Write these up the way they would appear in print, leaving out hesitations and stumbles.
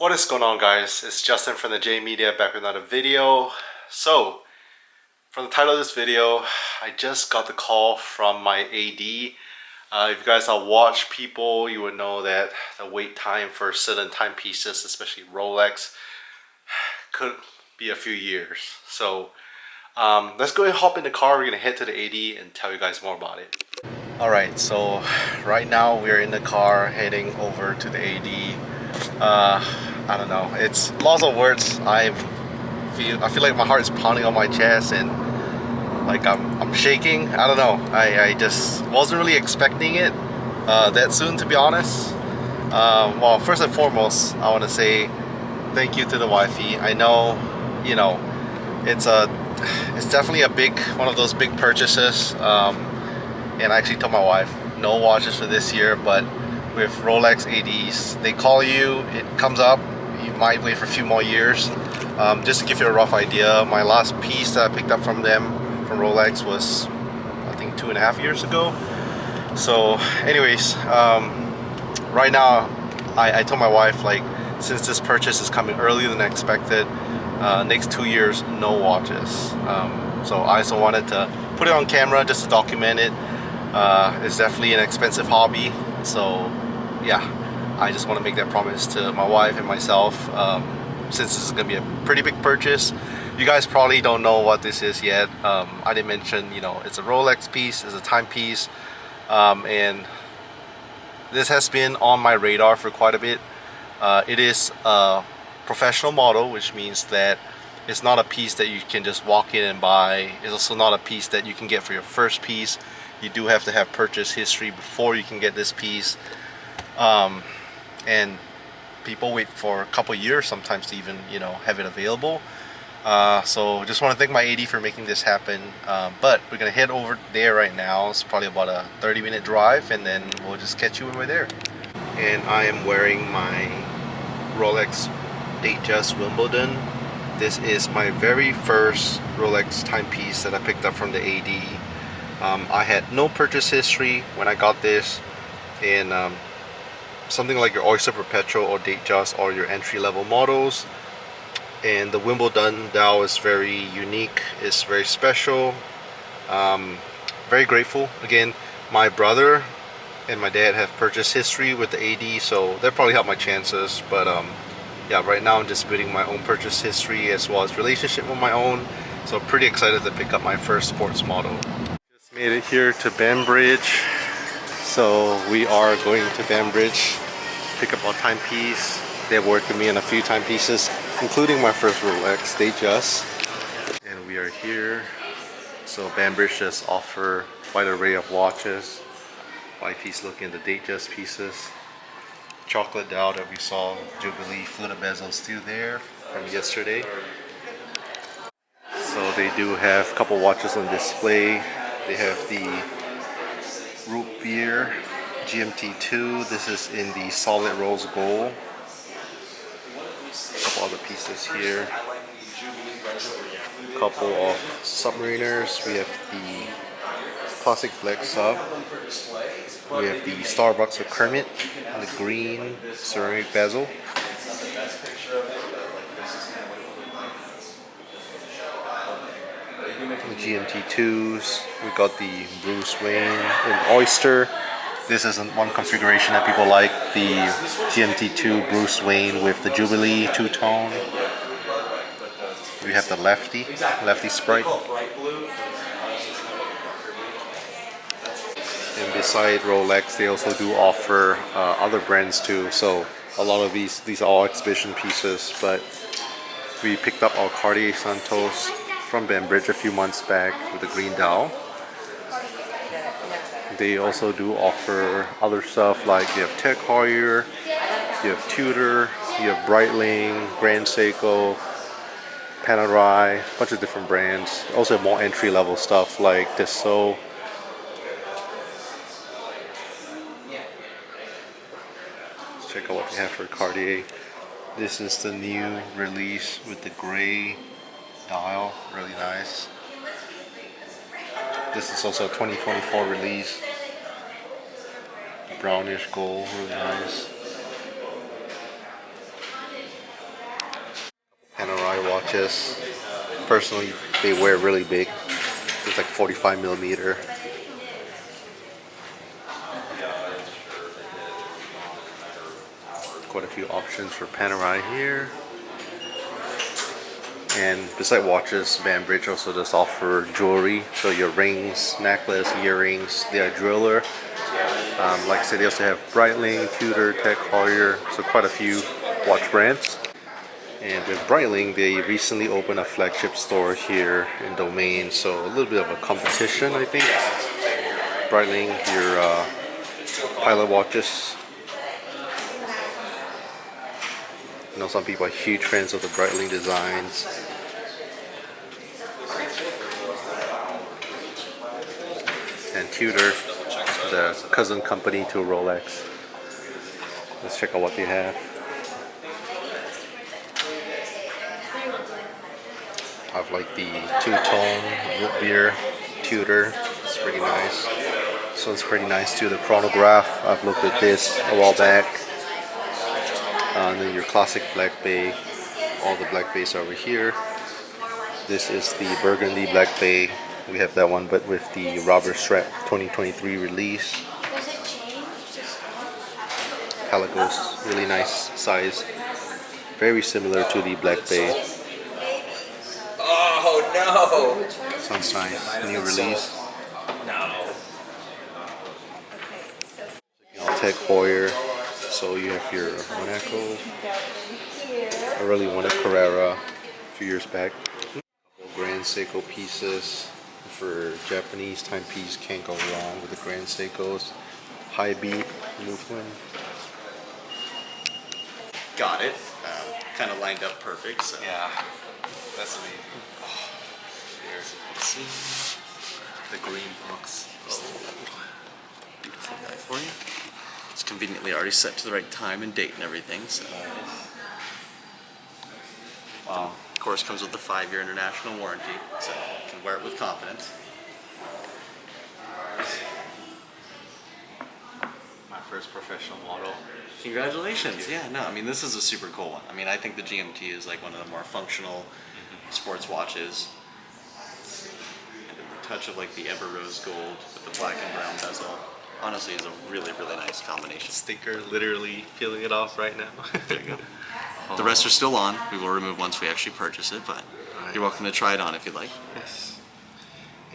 What is going on, guys? It's Justin from the J Media back with another video. So from the title of this video, I just got the call from my AD. If you guys are watch people, you would know that the wait time for certain timepieces, especially Rolex, could be a few years. So let's go ahead and hop in the car. We're gonna head to the AD and tell you guys more about it. Alright, so right now we're in the car heading over to the AD. I don't know, it's lots of words. I feel like my heart is pounding on my chest and like I'm shaking. I don't know, I just wasn't really expecting it that soon, to be honest. Well, first and foremost, I want to say thank you to the wifey. I know, you know, it's definitely a big one of those big purchases, and I actually told my wife no watches for this year, but with Rolex ADs, they call you, it comes up, you might wait for a few more years. Just to give you a rough idea, my last piece that I picked up from them, from Rolex, was I think 2.5 years ago. So anyways, right now I told my wife, like, since this purchase is coming earlier than expected, next 2 years no watches. So I also wanted to put it on camera just to document it. It's definitely an expensive hobby, so yeah, I just want to make that promise to my wife and myself, since this is going to be a pretty big purchase. You guys probably don't know what this is yet. I didn't mention, you know, it's a Rolex piece, it's a timepiece, and this has been on my radar for quite a bit. It is a professional model, which means that it's not a piece that you can just walk in and buy. It's also not a piece that you can get for your first piece. You do have to have purchase history before you can get this piece, and people wait for a couple years sometimes to even, you know, have it available. So just want to thank my AD for making this happen. But we're gonna head over there right now. It's probably about a 30-minute drive, and then we'll just catch you when we're there. And I am wearing my Rolex Datejust Wimbledon. This is my very first Rolex timepiece that I picked up from the AD. I had no purchase history when I got this, and something like your Oyster Perpetual or Datejust or your entry-level models, and the Wimbledon dial is very unique, it's very special. Very grateful. Again, my brother and my dad have purchase history with the AD, so that probably helped my chances. But yeah, right now I'm just building my own purchase history as well as relationship with my own, so pretty excited to pick up my first sports model. Just made it here to Banbridge, so we are going to Banbridge, pick up our timepiece. They've worked with me on a few timepieces, including my first Rolex Datejust, and we are here. So Banbridge just offer quite an array of watches. Wifey's looking at the Datejust pieces. Chocolate dial that we saw, Jubilee fluted bezel still there from yesterday. So they do have a couple watches on display. They have the Rootbeer GMT 2. This is in the solid rose gold. A couple other pieces here. A couple of Submariners. We have the classic black sub. We have the Starbucks of Kermit and the green ceramic bezel. The GMT2s. We got the Bruce Wayne and Oyster. This is one configuration that people like, the GMT2 Bruce Wayne with the Jubilee two-tone. We have the Lefty Sprite. And beside Rolex, they also do offer other brands too. So a lot of these are all exhibition pieces, but we picked up our Cartier Santos from Banbridge a few months back with the green dial. They also do offer other stuff, like you have Tech Heuer, you have Tudor, you have Breitling, Grand Seiko, Panerai, a bunch of different brands. Also have more entry-level stuff like Dassault. Let's check out what they have for Cartier. This is the new release with the gray dial, really nice. This is also a 2024 release. Brownish gold, really nice. pilot watches. Personally, they wear really big. It's like 45 millimeter. Quite a few options for Panerai here. And beside watches, Banbridge also does offer jewelry. So your rings, necklace, earrings, they are jeweler. Like I said, they also have Breitling, Tudor, Tech Heuer, so quite a few watch brands. And with Breitling, they recently opened a flagship store here in Domain, so a little bit of a competition, I think. Breitling, your pilot watches. I know some people are huge fans of the Breitling designs. And Tudor, the cousin company to Rolex. Let's check out what they have. I have like the two-tone Rootbeer Tudor. It's pretty nice. So it's pretty nice too. The chronograph, I've looked at this a while back. And then your classic Black Bay. All the Black Bays are over here. This is the Burgundy Black Bay. We have that one, but with the rubber strap 2023 release. Pelagos, really nice size. Very similar to the Black Bay. Oh no! Sounds nice. New release. No. Tech Heuer. So you have your Monaco. I really wanted Carrera a few years back. Grand Seiko pieces. For Japanese timepiece, can't go wrong with the Grand Seikos. High beat movement. Got it. Kind of lined up perfect. So. Yeah, that's amazing. Oh, here's the green box. Beautiful guy for you. It's conveniently already set to the right time and date and everything. So. Wow. Of course, comes with the 5-year international warranty, so you can wear it with confidence. My first professional model. Congratulations! Yeah, no, I mean this is a super cool one. I mean I think the GMT is like one of the more functional sports watches. And the touch of like the ever rose gold with the black and brown bezel, honestly, is a really, really nice combination. Sticker, literally peeling it off right now. There you go. The rest are still on. We will remove once we actually purchase it, but you're welcome to try it on if you'd like. Yes.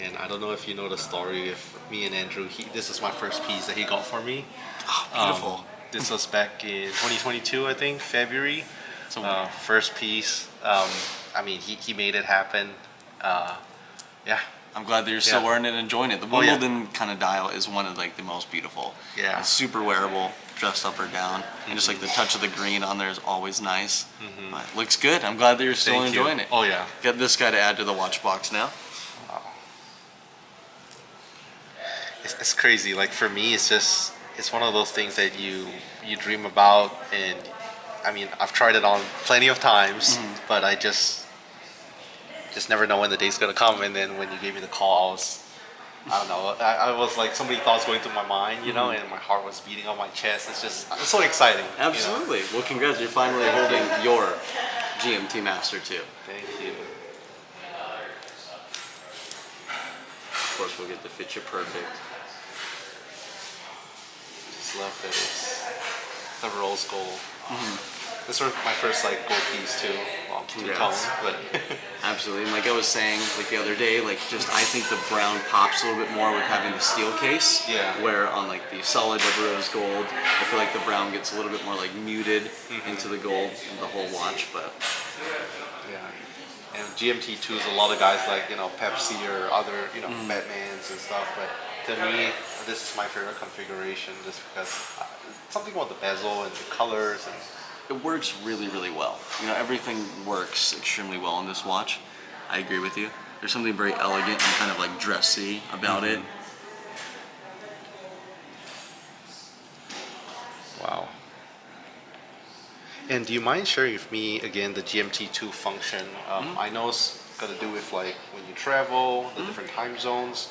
And I don't know if you know the story of me and Andrew. This is my first piece that he got for me. Oh, beautiful. This was back in 2022, I think, February. So, first piece. I mean, he made it happen. Yeah. I'm glad that you're still wearing it and enjoying it. The Wimbledon kind of dial is one of like the most beautiful. Yeah. It's super wearable, dressed up or down, and just like the touch of the green on there is always nice. But it looks good. I'm glad that you're still enjoying it. Oh yeah. Get this guy to add to the watch box now. Wow. It's crazy. Like for me, it's one of those things that you dream about, and I mean, I've tried it on plenty of times, but I just never know when the day's gonna come. And then when you gave me the call, I don't know, I was like, so many thoughts going through my mind, you know, and my heart was beating on my chest. It's so exciting. Absolutely. You know? Well, congrats, you're finally holding your GMT Master 2. Thank you. Of course, we'll get to fit you perfect. Just love that it's the rose gold. This was my first like gold piece too. Well, two-tone, but absolutely. And like I was saying like the other day, like just I think the brown pops a little bit more with having the steel case. Yeah. Where on like the solid rose gold, I feel like the brown gets a little bit more like muted into the gold in the whole watch. But yeah. And GMT2 is a lot of guys like, you know, Pepsi or other, you know, Batmans and stuff. But to me, this is my favorite configuration just because something about the bezel and the colors and. It works really, really well. You know, everything works extremely well on this watch. I agree with you. There's something very elegant and kind of like dressy about it. Wow. And do you mind sharing with me again the GMT2 function? I know it's got to do with like when you travel, the different time zones.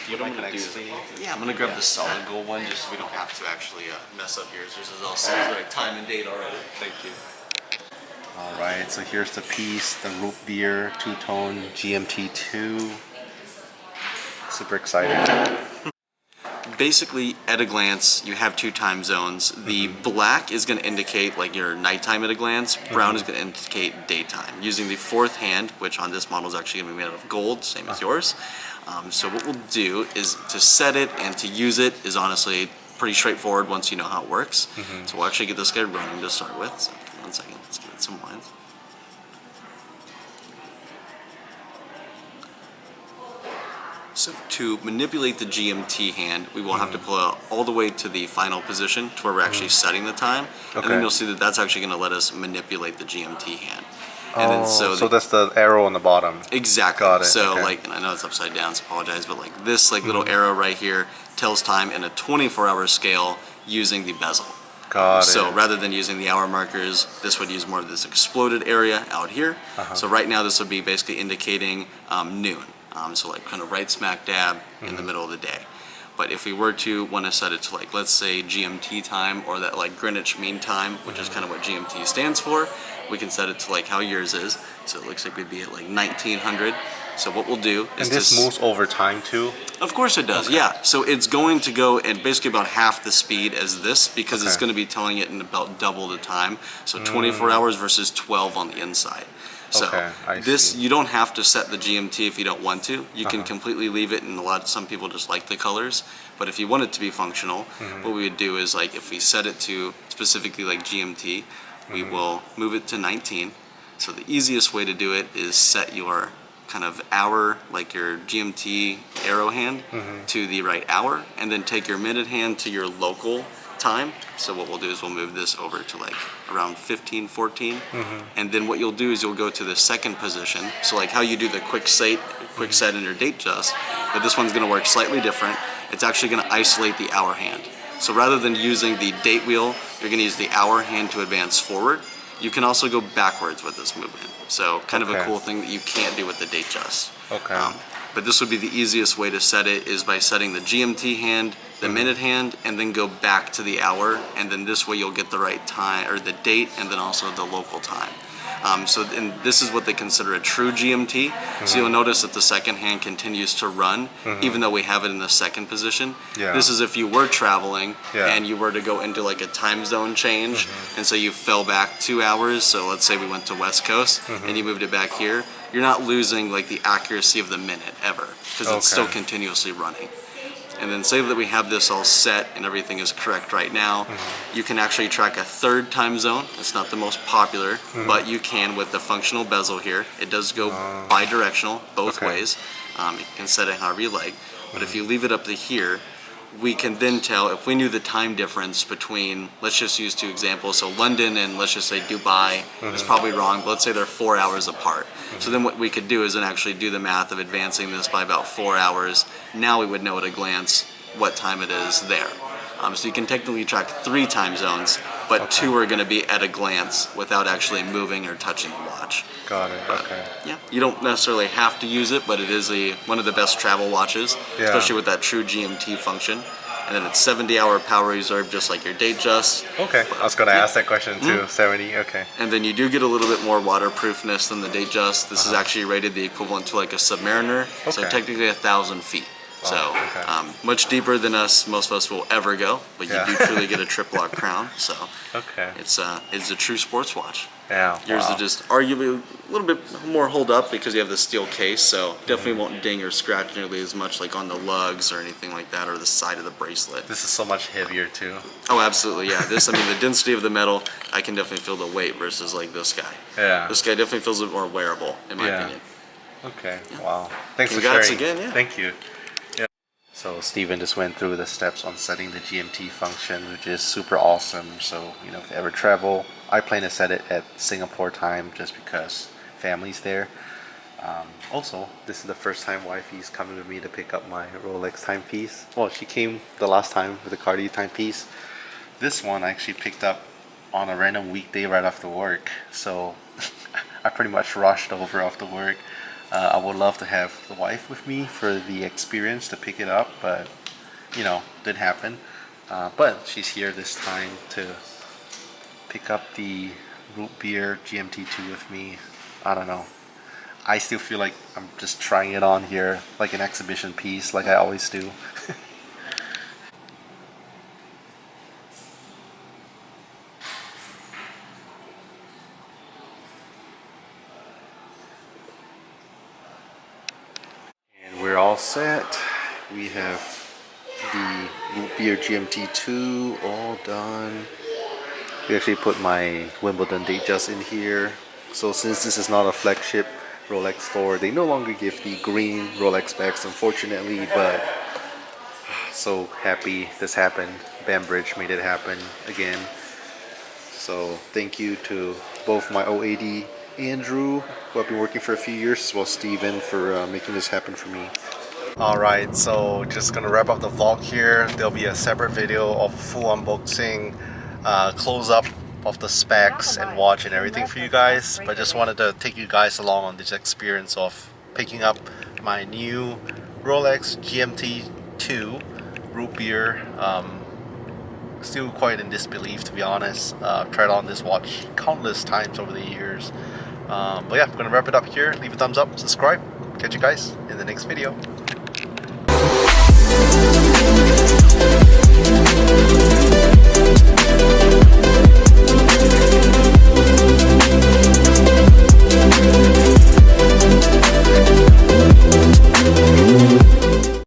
Do you mind explaining? Yeah, I'm gonna grab the solid gold one just so we don't have to actually mess up yours. Yours is all set to the right time and date already. Thank you. Alright, so here's the piece, the root beer two-tone GMT2. Super excited. Basically, at a glance, you have two time zones. The black is going to indicate like your nighttime at a glance. Brown is going to indicate daytime. Using the fourth hand, which on this model is actually going to be made out of gold, same as yours. So what we'll do is to set it and to use it is honestly pretty straightforward once you know how it works. So we'll actually get this guy running to start with. So 1 second, let's give it some lines. So to manipulate the GMT hand, we will have to pull it all the way to the final position to where we're actually setting the time. And then you'll see that that's actually going to let us manipulate the GMT hand. And then so that's the arrow on the bottom. Exactly. Got it. So okay. like, and I know it's upside down, so I apologize, but like this like little arrow right here tells time in a 24-hour scale using the bezel. Got it. So rather than using the hour markers, this would use more of this exploded area out here. So right now this would be basically indicating noon. So like kind of right smack dab in the middle of the day. But if we were to want to set it to like, let's say GMT time or that like Greenwich Mean Time, which is kind of what GMT stands for, we can set it to like how yours is. So it looks like we'd be at like 1900. So what we'll do is and this moves over time too? Of course it does, yeah. So it's going to go at basically about half the speed as this because it's going to be telling it in about double the time. So 24 hours versus 12 on the inside. So this, you don't have to set the GMT if you don't want to. You can completely leave it, and some people just like the colors. But if you want it to be functional, what we would do is like if we set it to specifically like GMT, we will move it to 19. So the easiest way to do it is set your kind of hour, like your GMT arrow hand to the right hour, and then take your minute hand to your local time. So what we'll do is we'll move this over to like around 15, 14, and then what you'll do is you'll go to the second position. So like how you do the quick set in your date just, but this one's going to work slightly different. It's actually going to isolate the hour hand. So rather than using the date wheel, you're going to use the hour hand to advance forward. You can also go backwards with this movement. So kind of a cool thing that you can't do with the date just. But this would be the easiest way to set it is by setting the GMT hand, the minute hand, and then go back to the hour, and then this way you'll get the right time, or the date, and then also the local time. And this is what they consider a true GMT. So you'll notice that the second hand continues to run, even though we have it in the second position. This is if you were traveling and you were to go into like a time zone change, and so you fell back 2 hours. So let's say we went to West Coast and you moved it back here. You're not losing like the accuracy of the minute ever because it's still continuously running. And then say that we have this all set and everything is correct right now, you can actually track a third time zone. It's not the most popular, but you can with the functional bezel here. It does go bi-directional both ways. You can set it however you like. But if you leave it up to here, we can then tell if we knew the time difference between, let's just use 2 examples. So London and let's just say Dubai is probably wrong, but let's say they're 4 hours apart. So then what we could do is then actually do the math of advancing this by about 4 hours. Now we would know at a glance what time it is there. So you can technically track 3 time zones, but 2 are going to be at a glance without actually moving or touching the watch. Got it, Yeah, you don't necessarily have to use it, but it is one of the best travel watches, especially with that true GMT function. And then it's 70-hour power reserve, just like your date just. Okay, I was going to ask that question too, 70, okay. And then you do get a little bit more waterproofness than the date just. This is actually rated the equivalent to like a Submariner, so technically 1,000 feet. So much deeper than most of us will ever go, but you do truly get a trip-lock crown. So it's a true sports watch. Yeah. Yours is just arguably a little bit more hold up because you have the steel case, so definitely won't ding or scratch nearly as much like on the lugs or anything like that, or the side of the bracelet. This is so much heavier too. Oh, absolutely, yeah. This, I mean, the density of the metal, I can definitely feel the weight versus like this guy. Yeah. This guy definitely feels a bit more wearable, in my opinion. Okay. Wow. Thanks Congrats for sharing. again. Yeah. Thank you. So Steven just went through the steps on setting the GMT function, which is super awesome. So, you know, if you ever travel, I plan to set it at Singapore time just because family's there. Also, this is the first time wifey's coming with me to pick up my Rolex timepiece. Well, she came the last time with the Cartier timepiece. This one I actually picked up on a random weekday right after work. So I pretty much rushed over after work. I would love to have the wife with me for the experience to pick it up, but you know, didn't happen. But she's here this time to pick up the Rootbeer GMT2 with me. I don't know. I still feel like I'm just trying it on here like an exhibition piece, like I always do. And we're all set. We have the Rootbeer GMT2 all done. We actually put my Wimbledon date just in here. So since this is not a flagship Rolex store, they no longer give the green Rolex bags, unfortunately, but so happy this happened. Bambridge made it happen again. So thank you to both my OAD Andrew, who I've been working for a few years, as well as Steven for making this happen for me. Alright, so just gonna wrap up the vlog here. There'll be a separate video of full unboxing, close up of the specs and watch and everything for you guys. But just wanted to take you guys along on this experience of picking up my new Rolex GMT2 Rootbeer. Still quite in disbelief, to be honest. I've tried on this watch countless times over the years. But yeah, I'm gonna wrap it up here. Leave a thumbs up, subscribe. Catch you guys in the next video.